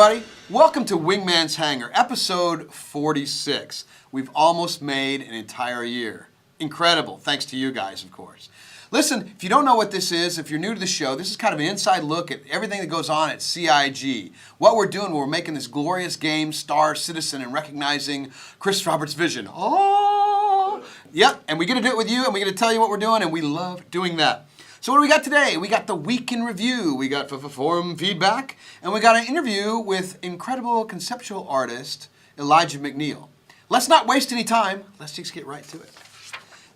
everybody. Welcome to Wingman's Hangar, episode 46. We've almost made an entire year. Incredible, thanks to you guys, of course. Listen, if you don't know what this is, if you're new to the show, this is kind of an inside look at everything that goes on at CIG. What we're doing, we're making this glorious game, Star Citizen, and recognizing Chris Roberts' vision. Oh! Yep, and we're going to do it with you, and we're going to tell you what we're doing, and we love doing that. So what do we got today? We got the week in review, we got forum feedback, and we got an interview with incredible conceptual artist Elijah McNeal. Let's not waste any time. Let's just get right to it.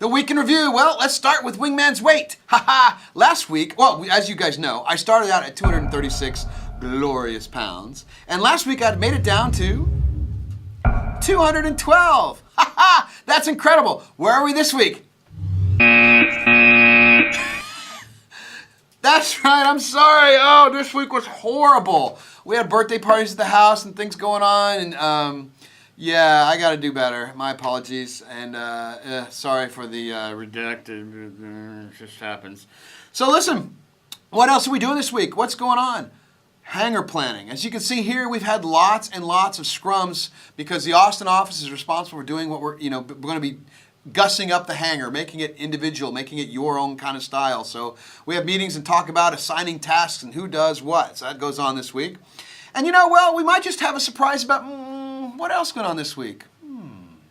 The week in review, well, let's start with Wingman's weight. Haha! Last week, well, as you guys know, I started out at 236 glorious pounds, and last week I made it down to 212. Haha! That's incredible. Where are we this week? That's right, I'm sorry. Oh, this week was horrible. We had birthday parties at the house and things going on, and yeah, I gotta do better. My apologies, and sorry for the redacted, it just happens. So listen, what else are we doing this week? What's going on? Hangar planning. As you can see here, we've had lots and lots of scrums because the Austin office is responsible for doing what we're going to be gussing up the hangar, making it individual, making it your own kind of style. So we have meetings and talk about assigning tasks and who does what. So that goes on this week. And well, we might just have a surprise about what else going on this week.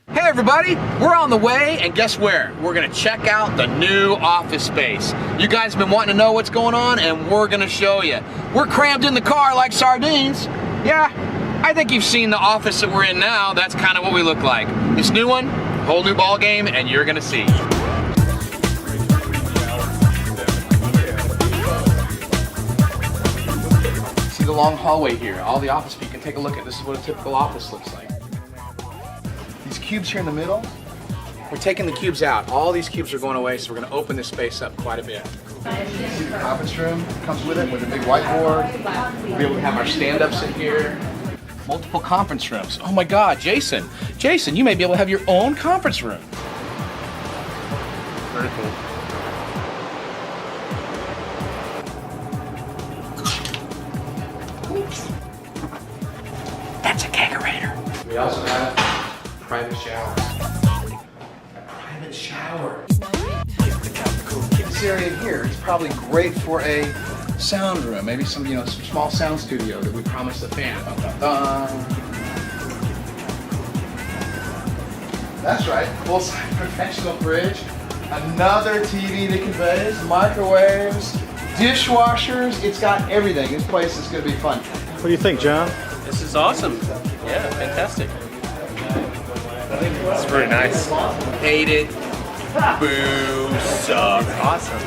Hey everybody, we're on the way, and guess where? We're gonna check out the new office space. You guys have been wanting to know what's going on, and we're gonna show you. We're crammed in the car like sardines. Yeah, I think you've seen the office that we're in now. That's kind of what we look like. This new one, whole new ball game, and you're gonna see. See the long hallway here. All the office people can take a look at. This is what a typical office looks like. These cubes here in the middle, we're taking the cubes out. All these cubes are going away, so we're gonna open this space up quite a bit. See the conference room comes with it, with a big whiteboard. We'll be able to have our stand-ups in here. Multiple conference rooms. Oh my God, Jason, you may be able to have your own conference room. Very cool. Oops. That's a kegerator. We also have private shower. A private shower. This area here is probably great for a sound room, maybe some small sound studio that we promised the fan. That's right, full-size professional fridge, another TV that conveys, microwaves, dishwashers. It's got everything. This place is going to be fun. What do you think, John? This is awesome. Yeah, fantastic. It's very nice. Hate it. Boo. Suck. Awesome.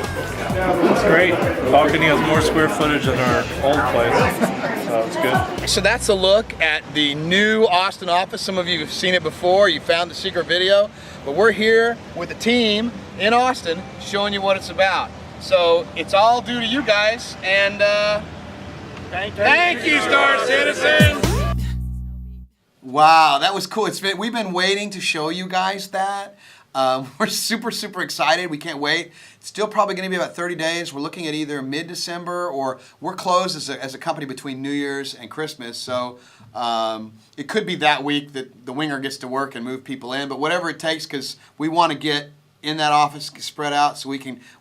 It's great. Balcony has more square footage than our old place, so it's good. So that's a look at the new Austin office. Some of you have seen it before. You found the secret video. But we're here with the team in Austin showing you what it's about. So it's all due to you guys. And thank you, Star Citizen. Wow, that was cool. We've been waiting to show you guys that. We're super excited. We can't wait. It's still probably going to be about 30 days. We're looking at either mid-December, or we're closed as a company between New Year's and Christmas. So it could be that week that the winger gets to work and move people in. But whatever it takes, because we want to get in that office spread out so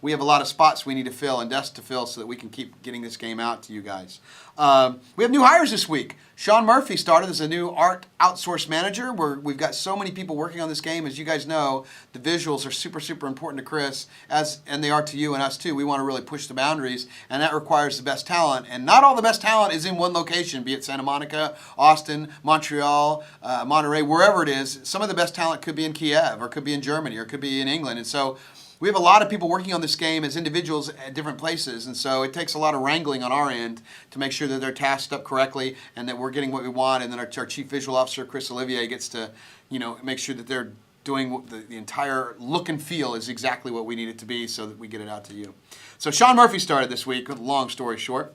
we have a lot of spots we need to fill and desks to fill so that we can keep getting this game out to you guys. We have new hires this week. Sean Murphy started as a new art outsource manager. We've got so many people working on this game. As you guys know, the visuals are super important to Chris, and they are to you and us too. We want to really push the boundaries, and that requires the best talent. And not all the best talent is in one location, be it Santa Monica, Austin, Montreal, Monterey, wherever it is. Some of the best talent could be in Kiev, or could be in Germany, or could be in England. And so we have a lot of people working on this game as individuals at different places, and so it takes a lot of wrangling on our end to make sure that they're tasked up correctly and that we're getting what we want, and then our Chief Visual Officer, Chris Olivier, gets to make sure that they're doing the entire look and feel is exactly what we need it to be so that we get it out to you. So Sean Murphy started this week, long story short.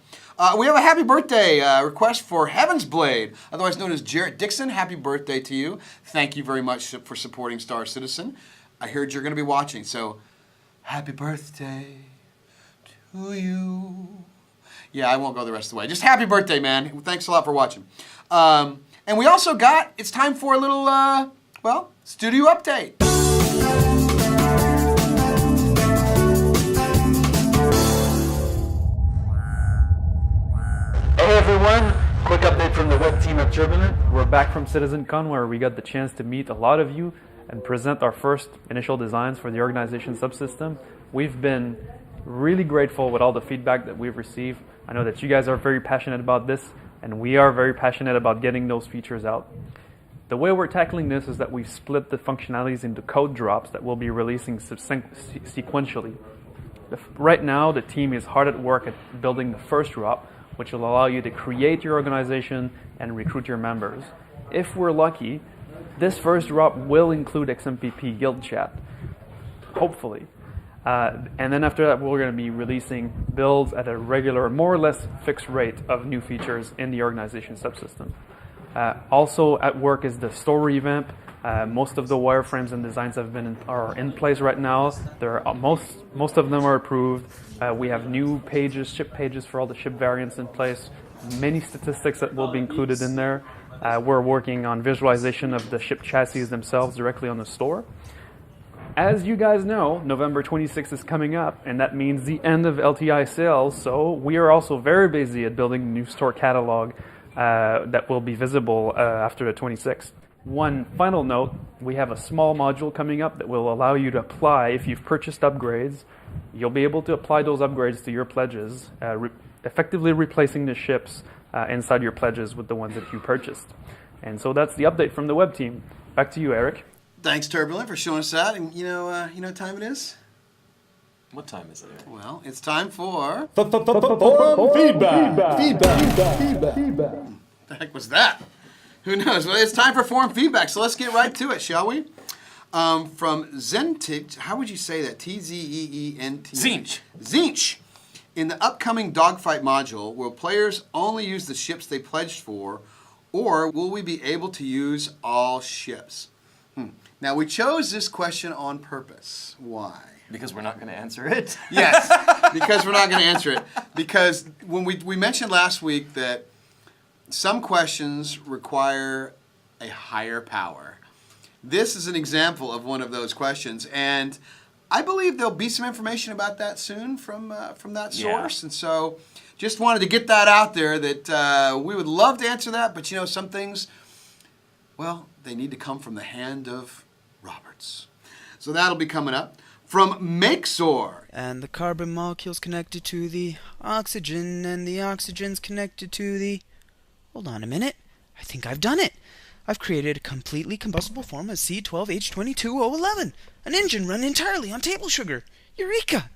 We have a happy birthday request for Heaven's Blade, otherwise known as Jarrett Dixon. Happy birthday to you. Thank you very much for supporting Star Citizen. I heard you're going to be watching, so happy birthday to you. Yeah, I won't go the rest of the way. Just happy birthday, man. Thanks a lot for watching. And we also got, it's time for a little, studio update. Hey everyone, quick update from the web team at Turbulent. We're back from CitizenCon where we got the chance to meet a lot of you and present our first initial designs for the organization subsystem. We've been really grateful with all the feedback that we've received. I know that you guys are very passionate about this, and we are very passionate about getting those features out. The way we're tackling this is that we've split the functionalities into code drops that we'll be releasing sequentially. Right now, the team is hard at work at building the first drop, which will allow you to create your organization and recruit your members. If we're lucky, this first drop will include XMPP Guild Chat, hopefully. And then after that, we're going to be releasing builds at a regular, more or less fixed rate of new features in the organization subsystem. Also at work is the store revamp. Most of the wireframes and designs are in place right now. Most of them are approved. We have new pages, ship pages for all the ship variants in place. Many statistics that will be included in there. We're working on visualization of the ship chassis themselves directly on the store. As you guys know, November 26th is coming up, and that means the end of LTI sales. So we are also very busy at building a new store catalog that will be visible after the 26th. One final note, we have a small module coming up that will allow you to apply if you've purchased upgrades. You'll be able to apply those upgrades to your pledges, effectively replacing the ships inside your pledges with the ones that you purchased. And so that's the update from the web team. Back to you, Eric. Thanks, Turbulent, for showing us that. And you know what time it is? What time is it? Well, it's time for... Forum feedback. Feedback. The heck was that? Who knows? Well, it's time for forum feedback, so let's get right to it, shall we? From Zentit, how would you say that? T-Z-E-E-N-T? Zinch. Zinch. In the upcoming dogfight module, will players only use the ships they pledged for, or will we be able to use all ships? Now, we chose this question on purpose. Why? Because we're not going to answer it. Yes, because we're not going to answer it. Because when we mentioned last week that some questions require a higher power. This is an example of one of those questions, and I believe there'll be some information about that soon from that source. Yeah. And so, just wanted to get that out there that we would love to answer that, but some things, well, they need to come from the hand of Roberts. So that'll be coming up. From Makesor. And the carbon molecule's connected to the oxygen, and the oxygen's connected to the... Hold on a minute. I think I've done it. I've created a completely combustible form of C12H22O11, an engine run entirely on table sugar. Eureka!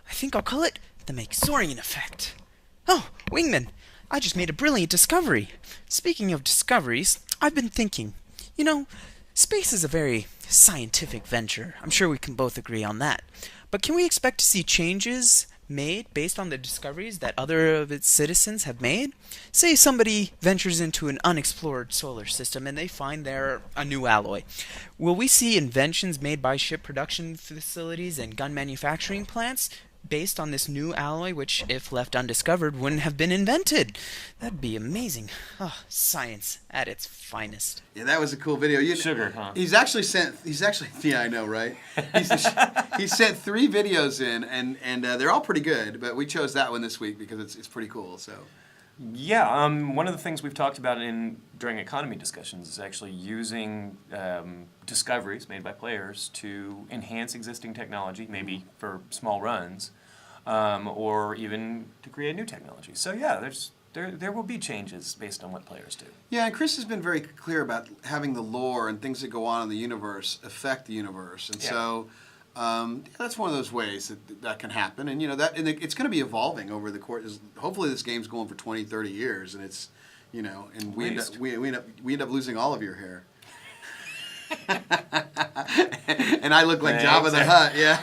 I think I'll call it the Makesorian effect. Oh, Wingman, I just made a brilliant discovery. Speaking of discoveries, I've been thinking. Space is a very scientific venture. I'm sure we can both agree on that. But can we expect to see changes made based on the discoveries that other of its citizens have made? Say somebody ventures into an unexplored solar system and they find there a new alloy. Will we see inventions made by ship production facilities and gun manufacturing plants based on this new alloy, which, if left undiscovered, wouldn't have been invented? That'd be amazing. Oh, science at its finest. Yeah, that was a cool video. Sugar, huh? He's actually, yeah, I know, right? He sent 3 videos in, and they're all pretty good, but we chose that one this week because it's pretty cool, so. Yeah, one of the things we've talked about during economy discussions is actually using discoveries made by players to enhance existing technology, maybe for small runs, or even to create new technology. So yeah, there will be changes based on what players do. Yeah, and Chris has been very clear about having the lore and things that go on in the universe affect the universe, and so. That's one of those ways that can happen, and it's going to be evolving over the course. Hopefully, this game's going for 20, 30 years, and it's, and we end up losing all of your hair. And I look like Jabba the Hutt, yeah.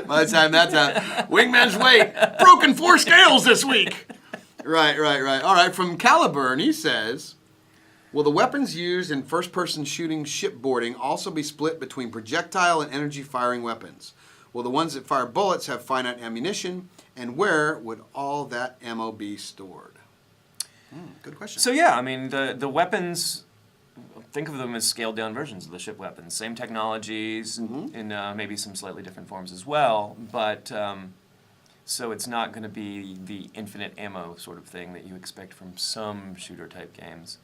By the time that's out, Wingman's weight broken 4 scales this week. Right. All right, from Caliburn, he says, will the weapons used in first-person shooting shipboarding also be split between projectile and energy-firing weapons? Will the ones that fire bullets have finite ammunition? And where would all that ammo be stored? Good question. So yeah, I mean, the weapons, think of them as scaled down versions of the ship weapons. Same technologies, in maybe some slightly different forms as well, but so it's not going to be the infinite ammo sort of thing that you expect from some shooter type games.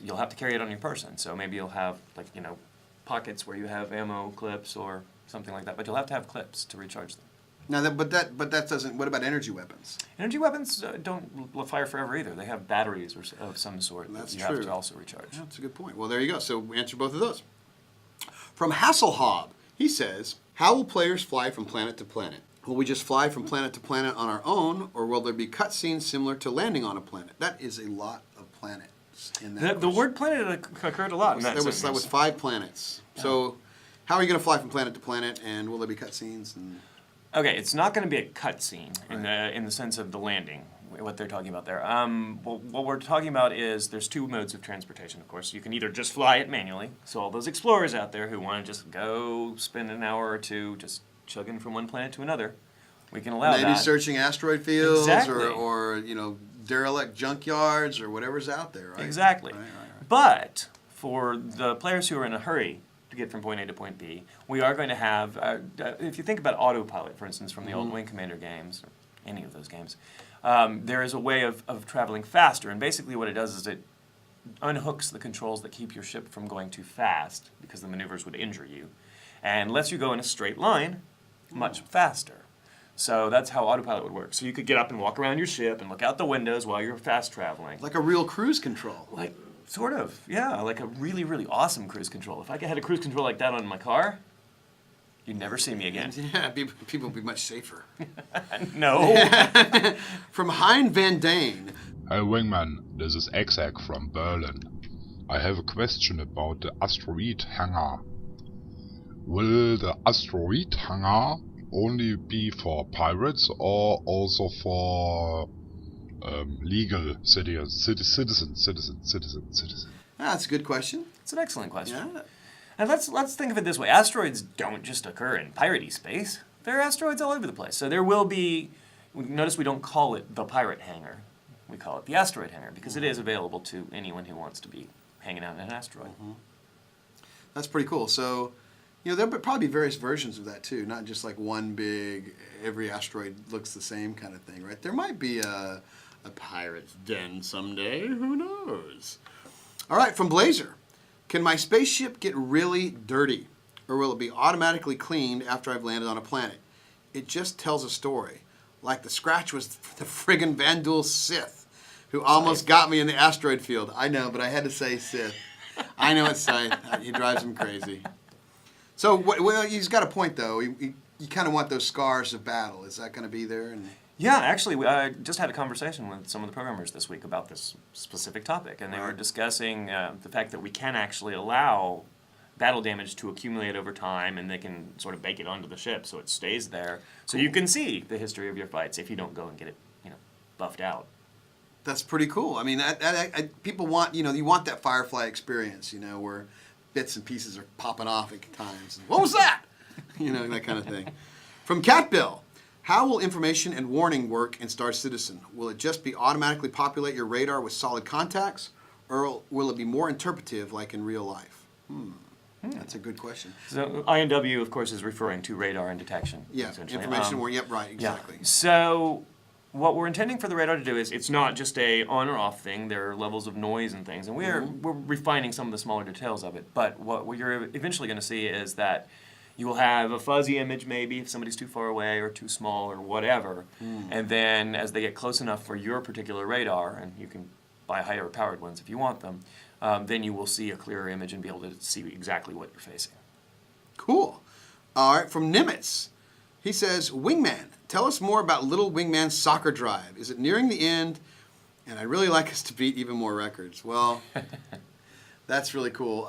You'll have to carry it on your person, so maybe you'll have, like, you know, pockets where you have ammo clips or something like that, but you'll have to have clips to recharge them. Now, that doesn't. What about energy weapons? Energy weapons don't fire forever either. They have batteries of some sort That's that you true. have to also recharge. Yeah, that's a good point. Well, there you go. So we answer both of those. From Hasselhob, he says, how will players fly from planet to planet? Will we just fly from planet to planet on our own, or will there be cutscenes similar to landing on a planet? That is a lot of planets in that. The word planet occurred a lot in that That was 5 planets. Yeah. So how are you going to fly from planet to planet, and will there be cutscenes? Okay, it's not going to be a cutscene in the sense of the landing, what they're talking about there. Well, what we're talking about is there's 2 modes of transportation, of course. You can either just fly it manually, so all those explorers out there who want to just go spend an hour or two just chugging from one planet to another, we can allow that. Maybe searching asteroid fields Exactly. or you know, derelict junkyards or whatever's out there, right? Exactly. Right. But for the players who are in a hurry to get from point A to point B, we are going to have, if you think about autopilot, for instance, from the old Wing Commander games, or any of those games, there is a way of traveling faster, and basically what it does is it unhooks the controls that keep your ship from going too fast, because the maneuvers would injure you, and lets you go in a straight line much faster. So that's how autopilot would work. So you could get up and walk around your ship and look out the windows while you're fast traveling. Like a real cruise control. Like, sort of, yeah, like a really, really awesome cruise control. If I had a cruise control like that on my car, you'd never see me again. Yeah, people would be much safer. No. From Hein Van Dane. Hi Wingman, this is Exec from Berlin. I have a question about the asteroid hangar. Will the asteroid hangar only be for pirates or also for legal citizens? That's a good question. It's an excellent question. Yeah. And let's think of it this way. Asteroids don't just occur in piratey space. There are asteroids all over the place. So there will be, notice we don't call it the pirate hangar. We call it the asteroid hangar because it is available to anyone who wants to be hanging out in an asteroid. That's pretty cool. So, you know, there'll probably be various versions of that too, not just like one big, every asteroid looks the same kind of thing, right? There might be a pirate's den someday. Who knows? All right, from Blazer. Can my spaceship get really dirty, or will it be automatically cleaned after I've landed on a planet? It just tells a story, like the scratch was the friggin' Vandul Sith, who almost got me in the asteroid field. I know, but I had to say Sith. I know it's Sith. He drives him crazy. So, well, he's got a point, though. You kind of want those scars of battle. Is that going to be there? And Yeah, actually, I just had a conversation with some of the programmers this week about this specific topic, and they were discussing the fact that we can actually allow battle damage to accumulate over time, and they can sort of bake it onto the ship so it stays there, so you can see the history of your fights if you don't go and get it, buffed out. that's pretty cool. I mean, people want, you want that Firefly experience, where bits and pieces are popping off at times. What was that? That kind of thing. From Cat Bill. How will information and warning work in Star Citizen? Will it just be automatically populate your radar with solid contacts, or will it be more interpretive like in real life? That's a good question. So INW, of course, is referring to radar and detection. Yeah, essentially. information warning. Yep, right, exactly. Yeah. So what we're intending for the radar to do is it's not just a on or off thing. There are levels of noise and things, and we're refining some of the smaller details of it. But what you're eventually going to see is that you will have a fuzzy image maybe if somebody's too far away or too small or whatever. And then as they get close enough for your particular radar, and you can buy higher powered ones if you want them, then you will see a clearer image and be able to see exactly what you're facing. Cool. All right, from Nimitz. He says, Wingman, tell us more about Little Wingman's soccer drive. Is it nearing the end? And I'd really like us to beat even more records. Well, that's really cool.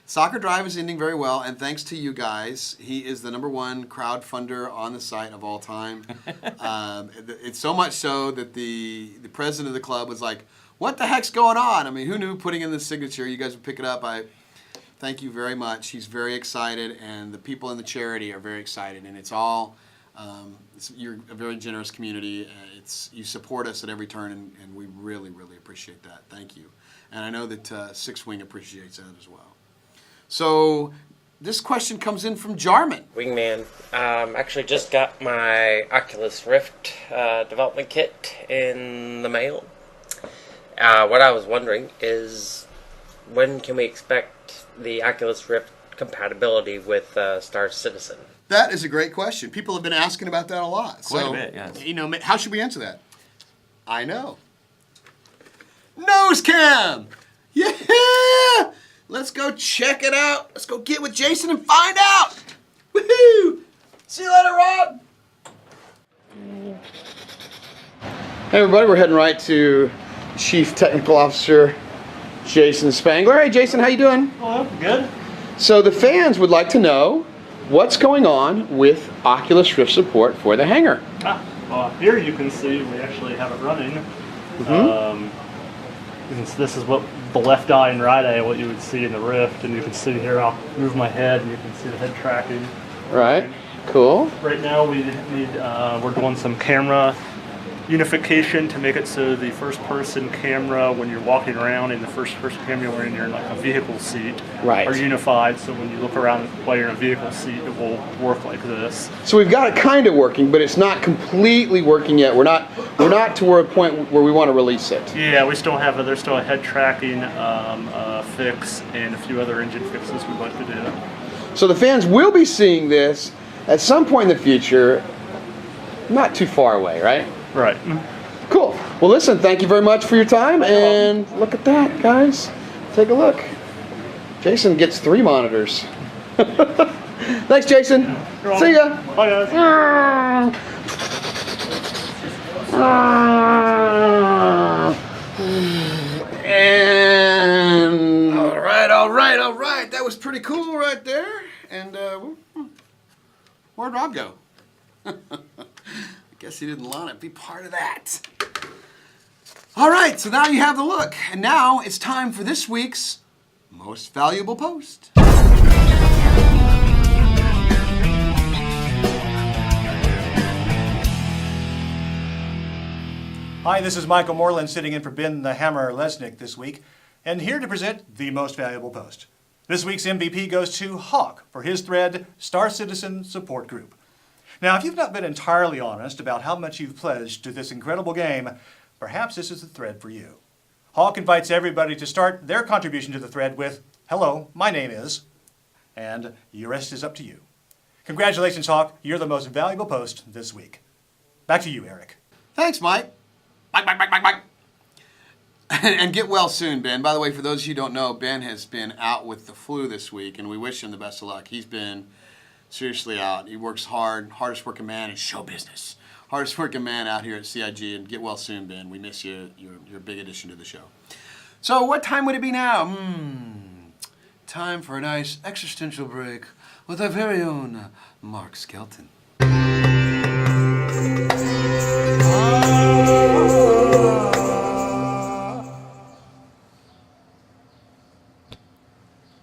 Soccer Drive is ending very well, and thanks to you guys, he is the #1 crowdfunder on the site of all time. It's so much so that the president of the club was like, what the heck's going on? I mean, who knew putting in the signature, you guys would pick it up. Thank you very much. He's very excited, and the people in the charity are very excited, and it's all. You're a very generous community. You support us at every turn, and we really, really appreciate that. Thank you. And I know that Six Wing appreciates that as well. So this question comes in from Jarman. Wingman, actually just got my Oculus Rift development kit in the mail. What I was wondering is, when can we expect the Oculus Rift compatibility with Star Citizen? That is a great question. People have been asking about that a lot. Quite a bit, yes. You know, how should we answer that? I know. Nose cam! Yeah! Let's go check it out. Let's go get with Jason and find out. Woohoo! See you later, Rob. Hey, everybody. We're heading right to Chief Technical Officer Jason Spangler. Hey, Jason. How you doing? Hello. Good. So the fans would like to know what's going on with Oculus Rift support for the Hangar. Well, here you can see we actually have it running. This is what the left eye and right eye, what you would see in the Rift, and you can see here, I'll move my head and you can see the head tracking. Right, cool. Right now we're doing some camera unification to make it so the first person camera, when you're walking around, and the first person camera when you're in like a vehicle seat, are unified, so when you look around while you're in a vehicle seat, it will work like this. So we've got it kind of working, but it's not completely working yet. We're not to a point where we want to release it. Yeah, there's still a head tracking fix and a few other engine fixes we'd like to do. So the fans will be seeing this at some point in the future, not too far away, right? Right. Cool. Well, listen, thank you very much for your time, and look at that, guys. Take a look. Jason gets 3 monitors. Thanks, Jason. See ya. Bye, guys. And all right. That was pretty cool right there. And where'd Rob go? I guess he didn't want to be part of that. All right, so now you have the look. And now it's time for this week's Most Valuable Post. Hi, this is Michael Morlan sitting in for Ben the Hammer Lesnick this week, and here to present the Most Valuable Post. This week's MVP goes to Hawke for his thread, Star Citizen Support Group. Now, if you've not been entirely honest about how much you've pledged to this incredible game, perhaps this is the thread for you. Hawke invites everybody to start their contribution to the thread with, "Hello, my name is," and the rest is up to you. Congratulations, Hawke. You're the most valuable post this week. Back to you, Eric. Thanks, Mike. Mike. And get well soon, Ben. By the way, for those of you who don't know, Ben has been out with the flu this week, and we wish him the best of luck. He's been seriously out. He works hard, hardest working man in show business. Hardest working man out here at CIG, and get well soon, Ben. We miss you. You're a big addition to the show. So what time would it be now? Time for a nice existential break with our very own Mark Skelton.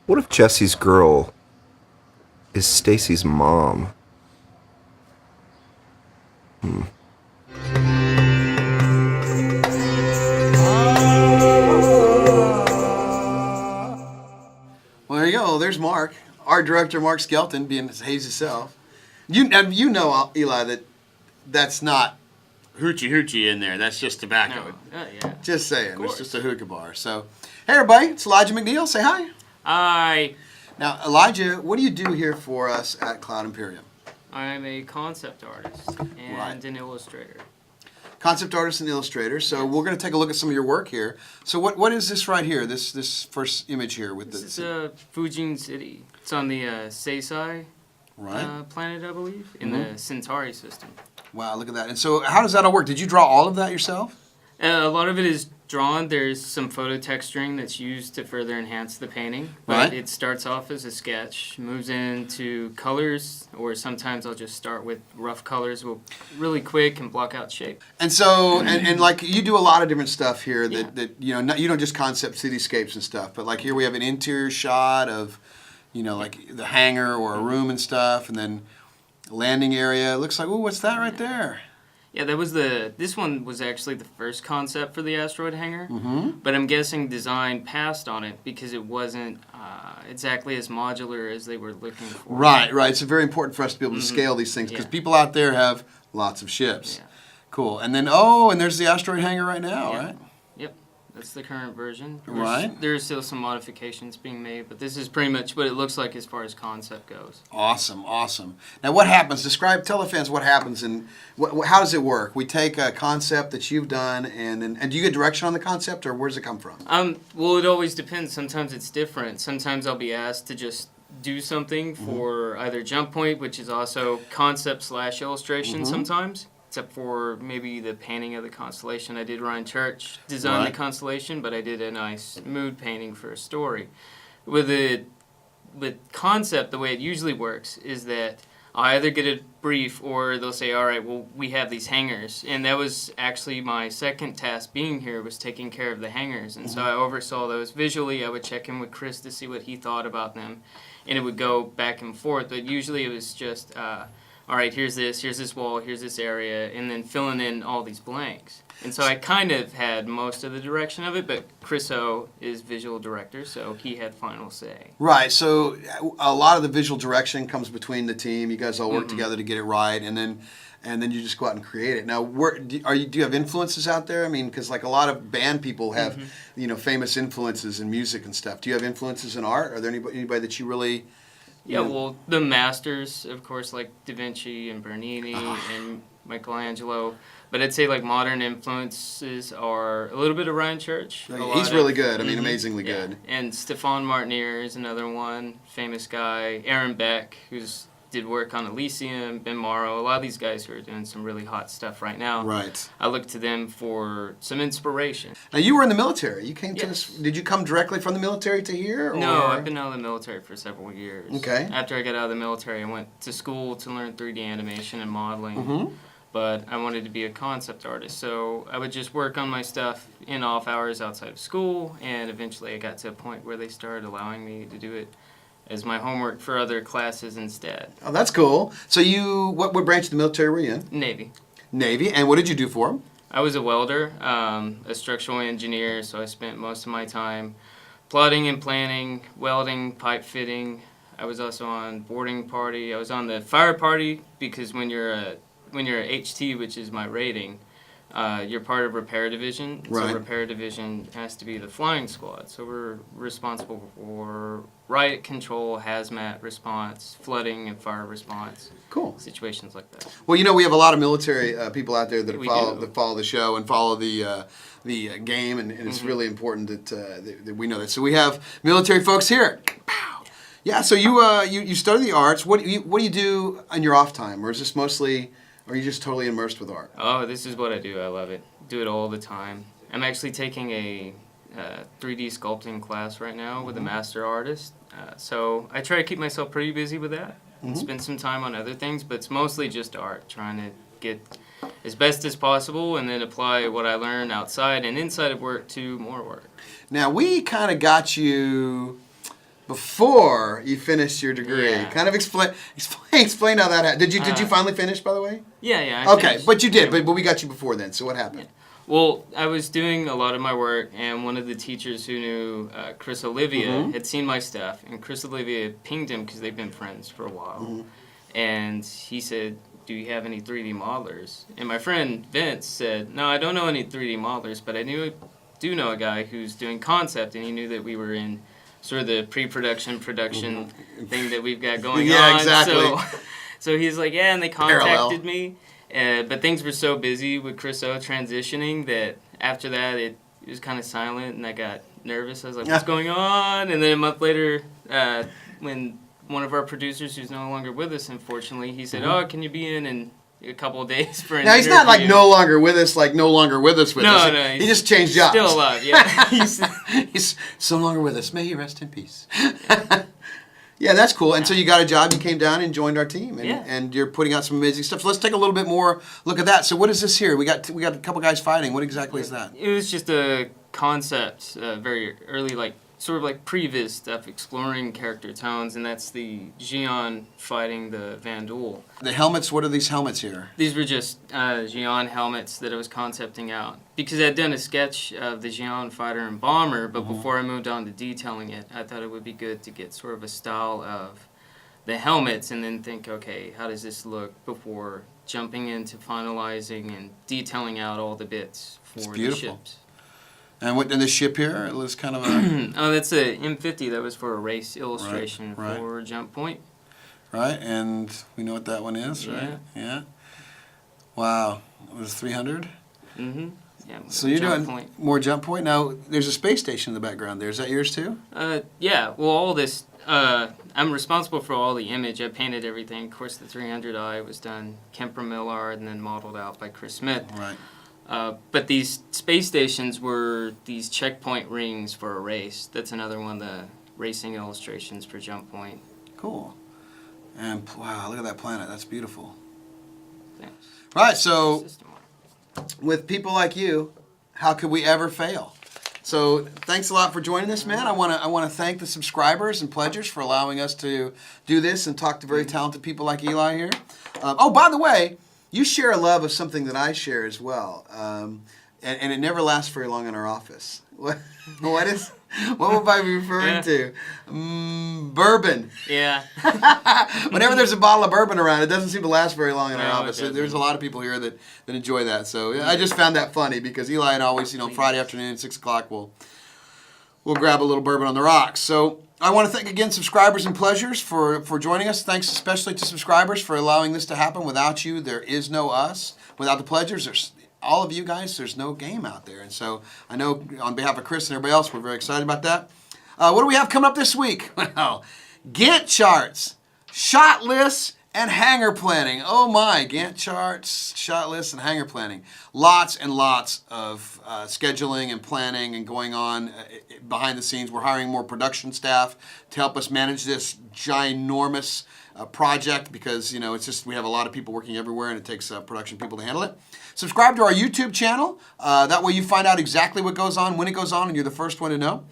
What if Jesse's girl is Stacy's mom? Well, there you go. There's Mark, art director Mark Skelton, being his hazy self. You know, Eli, that's not hoochie in there. That's just tobacco. No. Yeah. Just saying. It's just a hookah bar. So, hey, everybody. It's Elijah McNeal. Say hi. Hi. Now, Elijah, what do you do here for us at Cloud Imperium? I'm a concept artist and an illustrator. Concept artist and illustrator. So we're going to take a look at some of your work here. So what is this right here? This first image here with this is Fujin City. It's on the Seisai planet, I believe, in the Centauri system. Wow, look at that. And so how does that all work? Did you draw all of that yourself? A lot of it is drawn, there's some photo texturing that's used to further enhance the painting. But Right. it starts off as a sketch, moves into colors, or sometimes I'll just start with rough colors, really quick and block out shape. And so, and like you do a lot of different stuff here that you know, you don't just concept cityscapes and stuff, but like here we have an interior shot of, you know, like the hangar or a room and stuff, and then landing area. It looks like, ooh, what's that right there? Yeah, this one was actually the first concept for the asteroid hangar, Mm-hmm. but I'm guessing design passed on it because it wasn't exactly as modular as they were looking for. Right. It's very important for us to be able to scale these things because people out there have lots of ships. Yeah. Cool. And then, and there's the asteroid hangar right now, right? Yep, that's the current version. Right. There's still some modifications being made, but this is pretty much what it looks like as far as concept goes. Awesome. Now, what happens? Tell the fans what happens and how does it work? We take a concept that you've done, and do you get direction on the concept, or where does it come from? Well, it always depends. Sometimes it's different. Sometimes I'll be asked to just do something for either jump point, which is also concept/illustration sometimes. Except for maybe the painting of the constellation. I did Ryan Church design the constellation, but I did a nice mood painting for a story. With concept, the way it usually works is that I either get a brief or they'll say, all right, well, we have these hangars. And that was actually my second task being here, was taking care of the hangars. And so I oversaw those visually. I would check in with Chris to see what he thought about them. And it would go back and forth. But usually it was just... all right, here's this wall, here's this area, and then filling in all these blanks. And so I kind of had most of the direction of it, but Chris O is visual director, so he had final say. Right, so a lot of the visual direction comes between the team. You guys all work together to get it right, and then you just go out and create it. Now, do you have influences out there? I mean, because like a lot of band people have, you know, famous influences in music and stuff. Do you have influences in art? Are there anybody that you really... Yeah, well, the masters, of course, like Da Vinci and Bernini and Michelangelo. But I'd say like modern influences are a little bit of Ryan Church. He's really good. I mean, amazingly good. And Stefan Martinier is another one, famous guy. Aaron Beck, who's did work on Elysium, Ben Morrow, a lot of these guys who are doing some really hot stuff right now. Right. I look to them for some inspiration. Now, you were in the military. You came to this. Did you come directly from the military to here? Or? No, I've been out of the military for several years. Okay. After I got out of the military, I went to school to learn 3D animation and modeling. But I wanted to be a concept artist, so I would just work on my stuff in off hours outside of school, and eventually I got to a point where they started allowing me to do it as my homework for other classes instead. Oh, that's cool. So what branch of the military were you in? Navy. Navy, and what did you do for them? I was a welder, a structural engineer, so I spent most of my time plotting and planning, welding, pipe fitting. I was also on boarding party. I was on the fire party because when you're a HT, which is my rating, you're part of repair division. Right. So repair division has to be the flying squad. So we're responsible for riot control, hazmat response, flooding and fire response. Cool. Situations like that. Well, you know, we have a lot of military people out there that We follow the show and follow the game, and it's really important that we know that. So we have military folks here. Yeah. So you study the arts. What do you do in your off time, or is this mostly? Or are you just totally immersed with art? Oh, this is what I do. I love it. Do it all the time. I'm actually taking a 3D sculpting class right now with a master artist. So I try to keep myself pretty busy with that and spend some time on other things, but it's mostly just art, trying to get as best as possible and then apply what I learn outside and inside of work to more work. Now, we kind of got you before you finished your degree. Yeah. Kind of explain how that happened. Did you finally finish, by the way? Yeah. Okay, finished. but you did. But we got you before then. So what happened? Yeah. Well, I was doing a lot of my work, and one of the teachers who knew Chris Olivia had seen my stuff, and Chris Olivia pinged him because they've been friends for a while. And he said, do you have any 3D modelers? And my friend Vince said, no, I don't know any 3D modelers, but I do know a guy who's doing concept, and he knew that we were in sort of the pre-production, production thing that we've got going on. Yeah, exactly. So he's like, yeah, and they contacted me. But things were so busy with Chris O transitioning that after that it was kind of silent, and I got nervous. I was like, what's going on? And then a month later, when one of our producers, who's no longer with us, unfortunately, he said, oh, can you be in and a couple of days for an Now, he's not like interview. no longer with us, with us. No, He just changed jobs. Still alive, yeah. He's so longer with us. May he rest in peace. Yeah, that's cool. And so you got a job, you came down and joined our team, and you're putting out some amazing stuff. So let's take a little bit more look at that. So what is this here? We got a couple guys fighting. What exactly is that? It was just a concept, very early, like sort of like previs stuff, exploring character tones, and that's the Xion fighting the Vandul. The helmets, what are these helmets here? These were just Xion helmets that I was concepting out. Because I'd done a sketch of the Xion fighter and bomber, but before I moved on to detailing it, I thought it would be good to get sort of a style of the helmets and then think, okay, how does this look before jumping into finalizing and detailing out all the bits for the ships. And what in the ship here? It was kind of a... Oh, that's a M50. That was for a race illustration Right. for Jump Point. Right, and we know what that one is, right? Yeah. Wow. It was 300? Mm-hmm. Yeah. So you're Jump doing Point. more Jump Point. Now, there's a space station in the background there. Is that yours too? Yeah. Well, all this... I'm responsible for all the image. I painted everything. Of course, the 300i was done Kemper Mill art and then modeled out by Chris Smith. Right. But these space stations were these checkpoint rings for a race. That's another one of the racing illustrations for Jump Point. Cool. And wow, look at that planet. That's beautiful. Thanks. Right, so with people like you, how could we ever fail? So thanks a lot for joining us, man. I want to thank the subscribers and pledgers for allowing us to do this and talk to very talented people like Eli here. Oh, by the way, you share a love of something that I share as well, and it never lasts very long in our office. What would I be referring to? Bourbon. Yeah. Whenever there's a bottle of bourbon around, it doesn't seem to last very long in our No, office. it doesn't. There's a lot of people here that enjoy that. So I just found that funny because Eli and I always, Friday afternoon, 6 o'clock, we'll grab a little bourbon on the rocks. So I want to thank again subscribers and pleasures for joining us. Thanks especially to subscribers for allowing this to happen. Without you, there is no us. Without the pledgers, there's all of you guys, there's no game out there. And so I know on behalf of Chris and everybody else, we're very excited about that. What do we have coming up this week? Well, Gantt charts, shot lists, and hangar planning. Oh my, Gantt charts, shot lists, and hangar planning. Lots and lots of scheduling and planning and going on behind the scenes. We're hiring more production staff to help us manage this ginormous project because, it's just we have a lot of people working everywhere and it takes production people to handle it. Subscribe to our YouTube channel. That way you find out exactly what goes on, when it goes on, and you're the first one to know.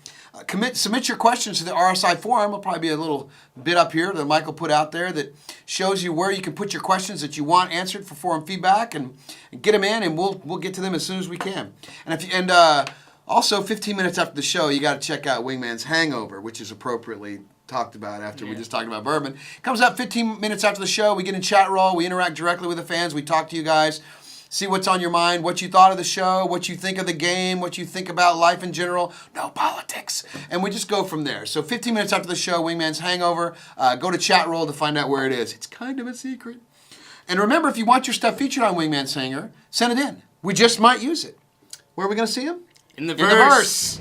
Submit your questions to the RSI forum. There'll probably be a little bit up here that Michael put out there that shows you where you can put your questions that you want answered for forum feedback and get them in, and we'll get to them as soon as we can. And also 15 minutes after the show, you got to check out Wingman's Hangover, which is appropriately talked about after we just talked about bourbon. Comes out 15 minutes after the show. We get in chat roll. We interact directly with the fans. We talk to you guys. See what's on your mind, what you thought of the show, what you think of the game, what you think about life in general. No politics. And we just go from there. So 15 minutes after the show, Wingman's Hangover. Go to chat roll to find out where it is. It's kind of a secret. And remember, if you want your stuff featured on Wingman's Hangar, send it in. We just might use it. Where are we going to see them? In the verse.